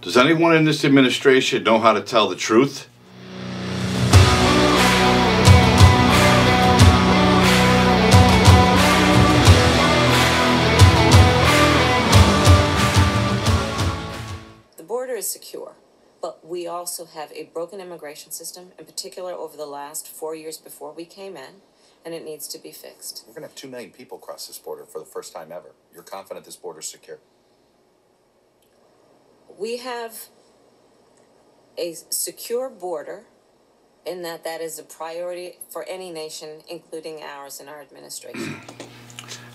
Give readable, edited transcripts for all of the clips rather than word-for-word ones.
Does anyone in this administration know how to tell the truth? The border is secure, but we also have a broken immigration system, in particular over the last 4 years before we came in, and it needs to be fixed. We're going to have 2 million people cross this border for the first time ever. You're confident this border's secure? We have a secure border in that is a priority for any nation, including ours and our administration.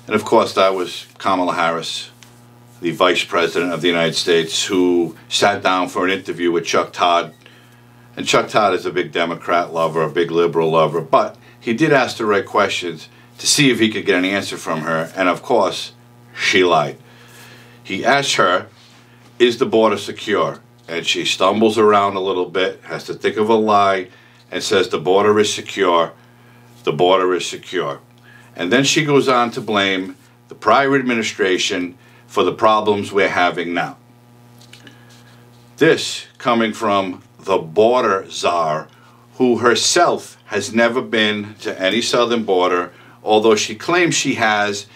And of course, that was Kamala Harris, the Vice President of the United States, who sat down for an interview with Chuck Todd. And Chuck Todd is a big Democrat lover, a big liberal lover, but he did ask the right questions to see if he could get an answer from her, and of course, she lied. He asked her, is the border secure? And she stumbles around a little bit, has to think of a lie, and says the border is secure, the border is secure. And then she goes on to blame the prior administration for the problems we're having now. This coming from the border czar, who herself has never been to any southern border, although she claims she has.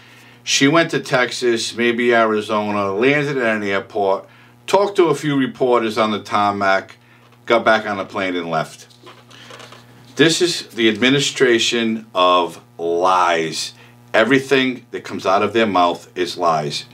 She went to Texas, maybe Arizona, landed at an airport, talked to a few reporters on the tarmac, got back on the plane and left. This is the administration of lies. Everything that comes out of their mouth is lies.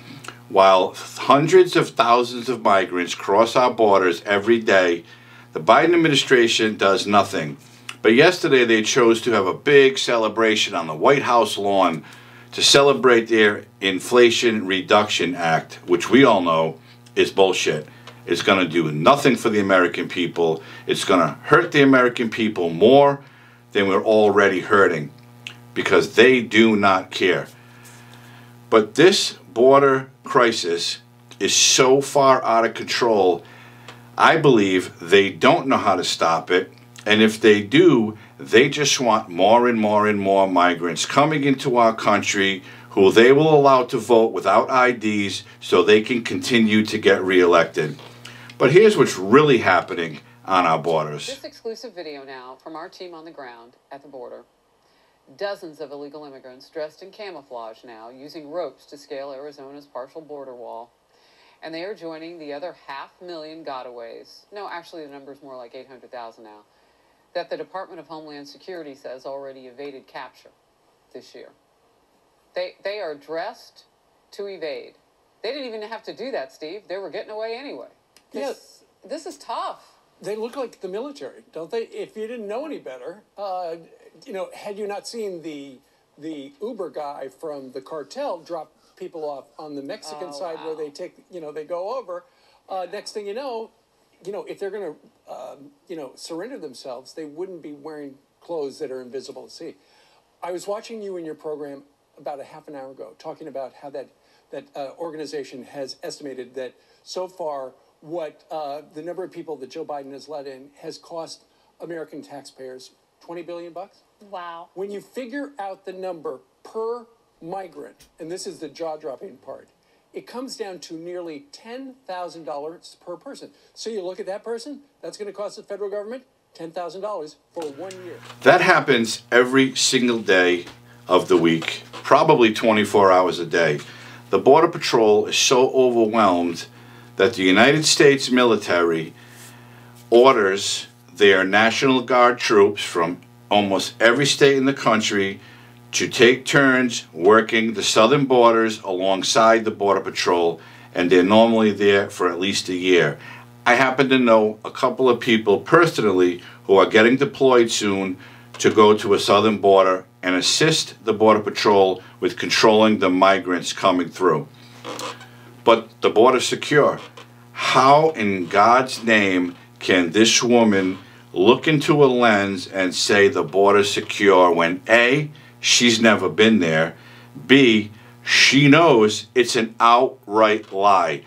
While hundreds of thousands of migrants cross our borders every day, the Biden administration does nothing. But yesterday they chose to have a big celebration on the White House lawn to celebrate their Inflation Reduction Act, which we all know is bullshit. It's going to do nothing for the American people. It's going to hurt the American people more than we're already hurting, because they do not care. But this border crisis is so far out of control, I believe they don't know how to stop it. And if they do, they just want more and more and more migrants coming into our country who they will allow to vote without IDs so they can continue to get reelected. But here's what's really happening on our borders. This exclusive video now from our team on the ground at the border. Dozens of illegal immigrants dressed in camouflage now, using ropes to scale Arizona's partial border wall. And they are joining the other 500,000 gotaways. No, actually the number's more like 800,000 now, that the Department of Homeland Security says already evaded capture this year. They are dressed to evade. They didn't even have to do that, Steve. They were getting away anyway. Yes. This is tough. They look like the military, don't they? If you didn't know any better, you know, had you not seen the Uber guy from the cartel drop people off on the Mexican side where they take, you know, they go over, next thing you know, if they're going to, surrender themselves, they wouldn't be wearing clothes that are invisible to see. I was watching you in your program about a half an hour ago, talking about how that organization has estimated that so far what the number of people that Joe Biden has let in has cost American taxpayers $20 billion. Wow. When you figure out the number per migrant, and this is the jaw-dropping part, it comes down to nearly $10,000 per person. So you look at that person, that's going to cost the federal government $10,000 for 1 year. That happens every single day of the week, probably 24 hours a day. The Border Patrol is so overwhelmed that the United States military orders their National Guard troops from almost every state in the country to take turns working the southern borders alongside the Border Patrol, and they're normally there for at least a year. I happen to know a couple of people personally who are getting deployed soon to go to a southern border and assist the Border Patrol with controlling the migrants coming through. But the border's secure. How in God's name can this woman look into a lens and say the border's secure when A, she's never been there, B, she knows it's an outright lie?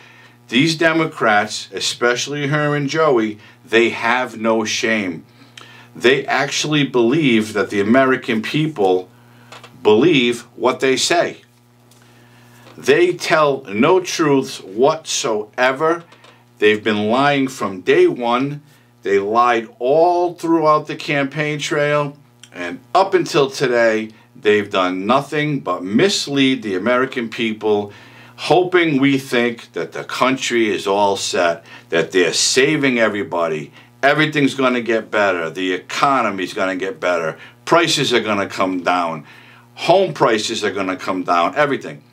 These Democrats, especially her and Joey, they have no shame. They actually believe that the American people believe what they say. They tell no truths whatsoever, They've been lying from day one. They lied all throughout the campaign trail, and up until today, they've done nothing but mislead the American people, hoping we think that the country is all set, that they're saving everybody. Everything's going to get better. The economy's going to get better. Prices are going to come down. Home prices are going to come down. Everything.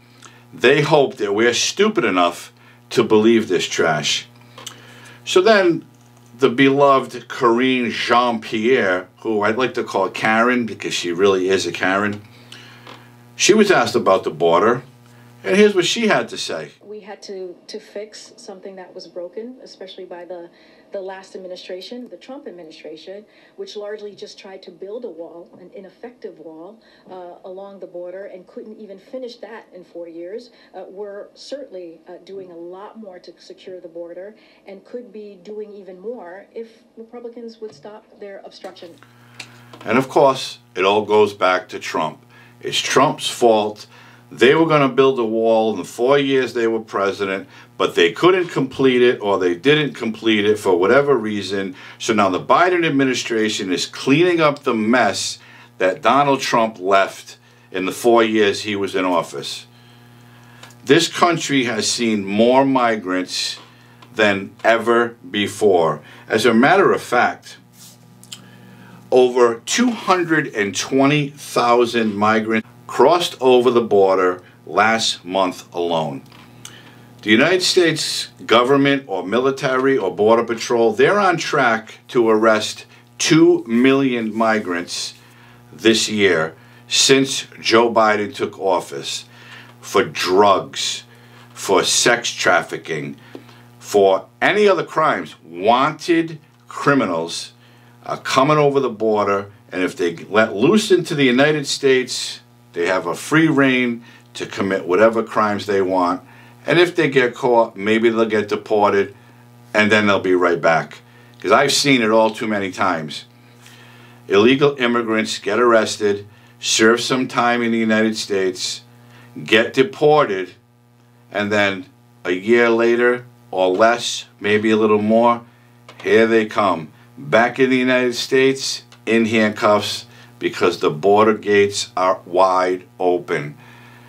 They hope that we're stupid enough to believe this trash. So then, the beloved Karine Jean-Pierre, who I'd like to call Karen because she really is a Karen, she was asked about the border, and here's what she had to say. We had to fix something that was broken, especially by the last administration, the Trump administration, which largely just tried to build a wall, an ineffective wall, along the border and couldn't even finish that in 4 years. We're certainly doing a lot more to secure the border and could be doing even more if Republicans would stop their obstruction. And of course, it all goes back to Trump. It's Trump's fault. They were going to build a wall in the 4 years they were president, but they couldn't complete it, or they didn't complete it for whatever reason. So now the Biden administration is cleaning up the mess that Donald Trump left in the 4 years he was in office. This country has seen more migrants than ever before. As a matter of fact, over 220,000 migrants crossed over the border last month alone. The United States government or military or border patrol, they're on track to arrest 2 million migrants this year since Joe Biden took office for drugs, for sex trafficking, for any other crimes. Wanted criminals are coming over the border, and if they let loose into the United States, they have a free rein to commit whatever crimes they want. And if they get caught, maybe they'll get deported, and then they'll be right back. Because I've seen it all too many times. Illegal immigrants get arrested, serve some time in the United States, get deported, and then a year later, or less, maybe a little more, here they come. Back in the United States, in handcuffs, because the border gates are wide open.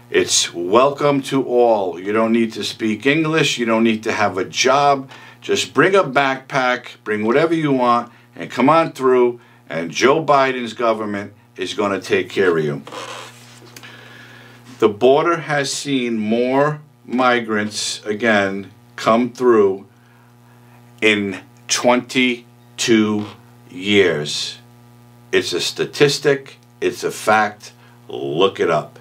It's welcome to all. You don't need to speak English. You don't need to have a job. Just bring a backpack, bring whatever you want, and come on through, and Joe Biden's government is going to take care of you. The border has seen more migrants, again, come through in 22 years. It's a statistic. It's a fact. Look it up.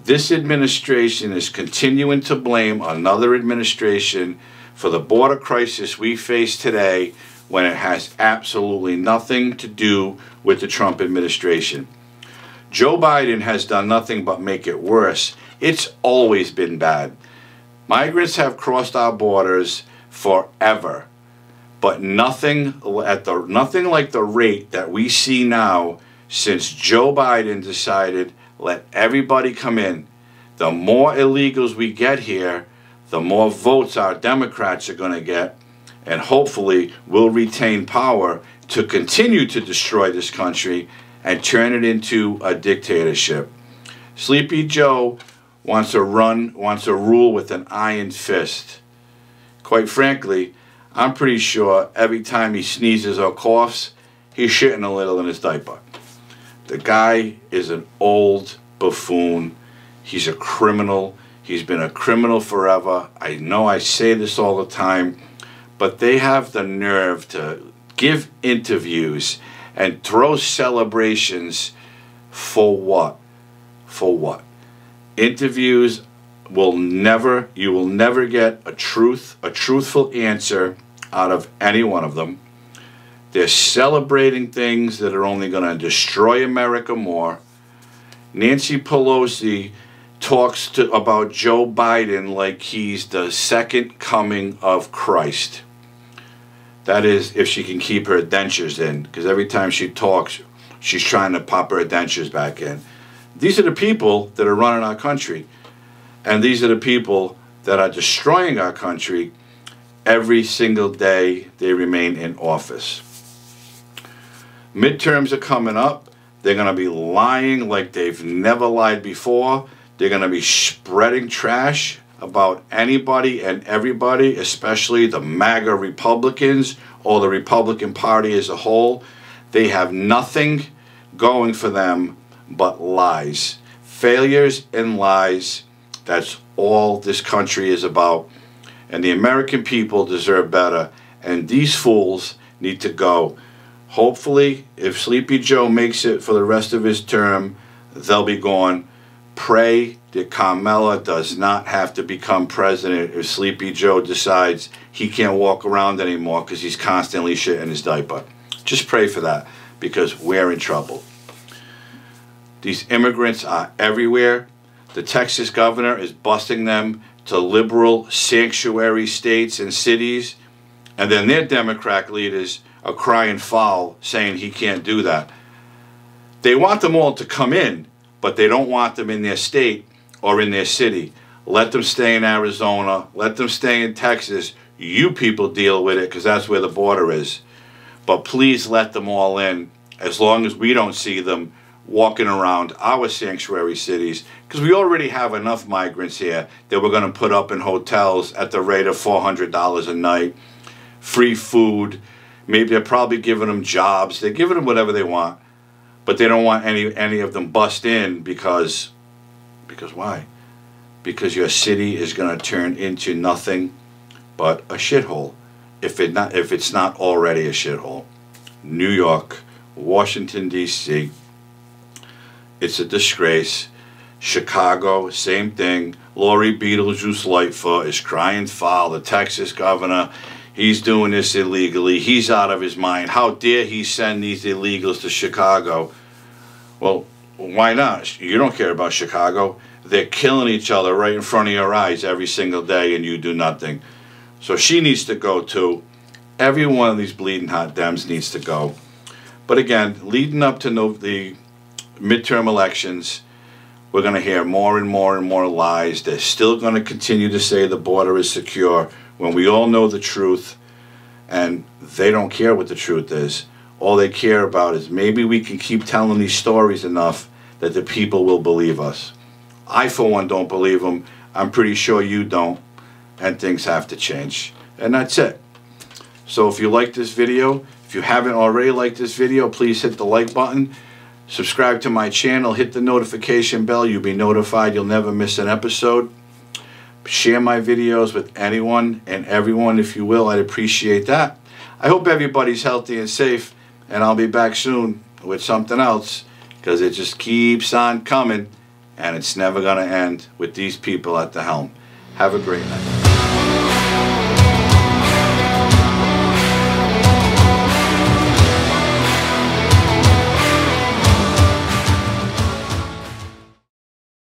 This administration is continuing to blame another administration for the border crisis we face today when it has absolutely nothing to do with the Trump administration. Joe Biden has done nothing but make it worse. It's always been bad. Migrants have crossed our borders forever. But nothing like the rate that we see now since Joe Biden decided let everybody come in. The more illegals we get here, the more votes our Democrats are going to get, and hopefully we'll retain power to continue to destroy this country and turn it into a dictatorship. Sleepy Joe wants to rule with an iron fist. Quite frankly, I'm pretty sure every time he sneezes or coughs, he's shitting a little in his diaper. The guy is an old buffoon. He's a criminal. He's been a criminal forever. I know I say this all the time, but they have the nerve to give interviews and throw celebrations for what? For what? Interviews you will never get a truthful answer out of any one of them. They're celebrating things that are only going to destroy America more. Nancy Pelosi talks about Joe Biden like he's the second coming of Christ. That is, if she can keep her dentures in, because every time she talks, she's trying to pop her dentures back in. These are the people that are running our country, and these are the people that are destroying our country. every single day they remain in office. Midterms are coming up. They're going to be lying like they've never lied before. They're going to be spreading trash about anybody and everybody, especially the MAGA Republicans or the Republican Party as a whole. They have nothing going for them but lies. Failures and lies. That's all this country is about. And the American people deserve better. And these fools need to go. Hopefully, if Sleepy Joe makes it for the rest of his term, they'll be gone. Pray that Kamala does not have to become president if Sleepy Joe decides he can't walk around anymore because he's constantly shitting his diaper. Just pray for that, because we're in trouble. These immigrants are everywhere. The Texas governor is busting them to liberal sanctuary states and cities, and then their Democrat leaders are crying foul, saying he can't do that. They want them all to come in, but they don't want them in their state or in their city. Let them stay in Arizona. Let them stay in Texas. You people deal with it, because that's where the border is. But please let them all in, as long as we don't see them walking around our sanctuary cities, because we already have enough migrants here that we're going to put up in hotels at the rate of $400 a night. Free food. Maybe they're probably giving them jobs. They're giving them whatever they want. But they don't want any of them bust in because why? Because your city is going to turn into nothing but a shithole. If it's not already a shithole. New York, Washington, D.C., it's a disgrace. Chicago, same thing. Lori Beetlejuice Lightfoot is crying foul. The Texas governor, he's doing this illegally. He's out of his mind. How dare he send these illegals to Chicago? Well, why not? You don't care about Chicago. They're killing each other right in front of your eyes every single day, and you do nothing. So she needs to go too. Every one of these bleeding hot Dems needs to go. But again, leading up to the midterm elections, we're going to hear more and more and more lies. They're still going to continue to say the border is secure when we all know the truth, and they don't care what the truth is. All they care about is maybe we can keep telling these stories enough that the people will believe us. I, for one, don't believe them. I'm pretty sure you don't, and things have to change. And that's it. So if you like this video, if you haven't already liked this video, please hit the like button. Subscribe to my channel, hit the notification bell. You'll be notified. You'll never miss an episode. Share my videos with anyone and everyone, if you will. I'd appreciate that. I hope everybody's healthy and safe, and I'll be back soon with something else, because it just keeps on coming, and it's never going to end with these people at the helm. Have a great night.